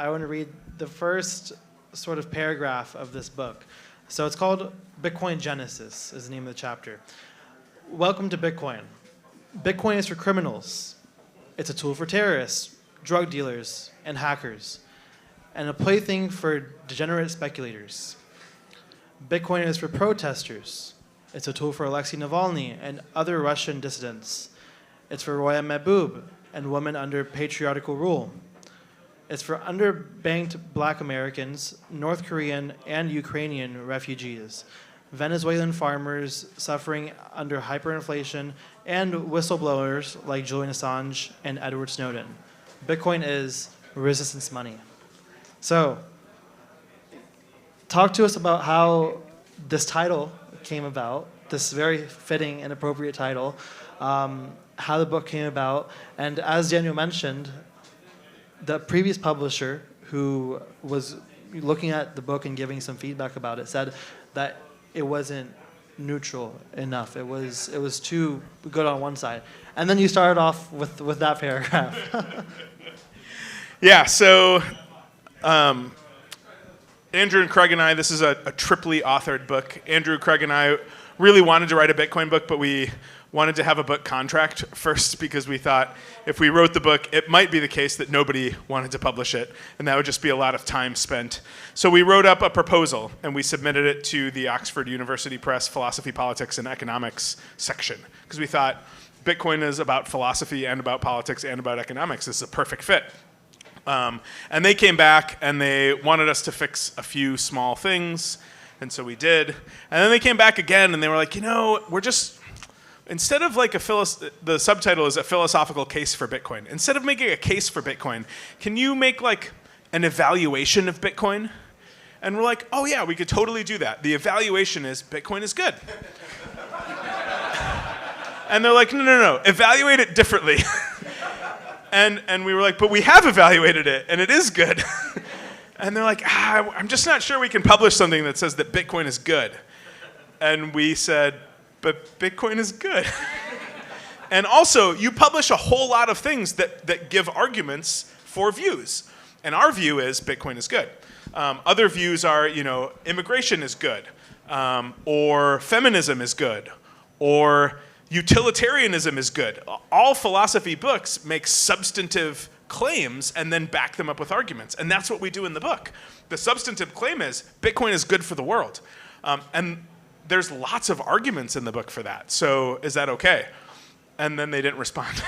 I want to read the first sort of paragraph of this book. So it's called Bitcoin Genesis is the name of the chapter. Welcome to Bitcoin. Bitcoin is for criminals. It's a tool for terrorists, drug dealers, and hackers, and a plaything for degenerate speculators. Bitcoin is for protesters. It's a tool for Alexei Navalny and other Russian dissidents. It's for Roya Mehboob and women under patriarchal rule. It's for underbanked Black Americans, North Korean and Ukrainian refugees, Venezuelan farmers suffering under hyperinflation, and whistleblowers like Julian Assange and Edward Snowden. Bitcoin is resistance money. So, talk to us about how this title came about, this very fitting and appropriate title, how the book came about, and as Daniel mentioned, the previous publisher who was looking at the book and giving some feedback about it said that it wasn't neutral enough. It was too good on one side. And then you started off with that paragraph. Yeah, so Andrew and Craig and I, this is a triply authored book. Andrew, Craig, and I really wanted to write a Bitcoin book, but we wanted to have a book contract first because we thought if we wrote the book, it might be the case that nobody wanted to publish it, and that would just be a lot of time spent. So we wrote up a proposal, and we submitted it to the Oxford University Press Philosophy, Politics, and Economics section, because we thought Bitcoin is about philosophy and about politics and about economics. This is a perfect fit. And they came back, and they wanted us to fix a few small things, and so we did. And then they came back again, and they were like, we're just... Instead of like the subtitle is a philosophical case for Bitcoin. Instead of making a case for Bitcoin, can you make like an evaluation of Bitcoin? And we're like, oh yeah, we could totally do that. The evaluation is Bitcoin is good. And they're like, no, evaluate it differently. And we were like, but we have evaluated it, and it is good. And they're like, I'm just not sure we can publish something that says that Bitcoin is good. And we said, but Bitcoin is good. And also, you publish a whole lot of things that give arguments for views. And our view is Bitcoin is good. Other views are, immigration is good, or feminism is good, or utilitarianism is good. All philosophy books make substantive claims and then back them up with arguments. And that's what we do in the book. The substantive claim is Bitcoin is good for the world. And there's lots of arguments in the book for that. So is that okay? And then they didn't respond.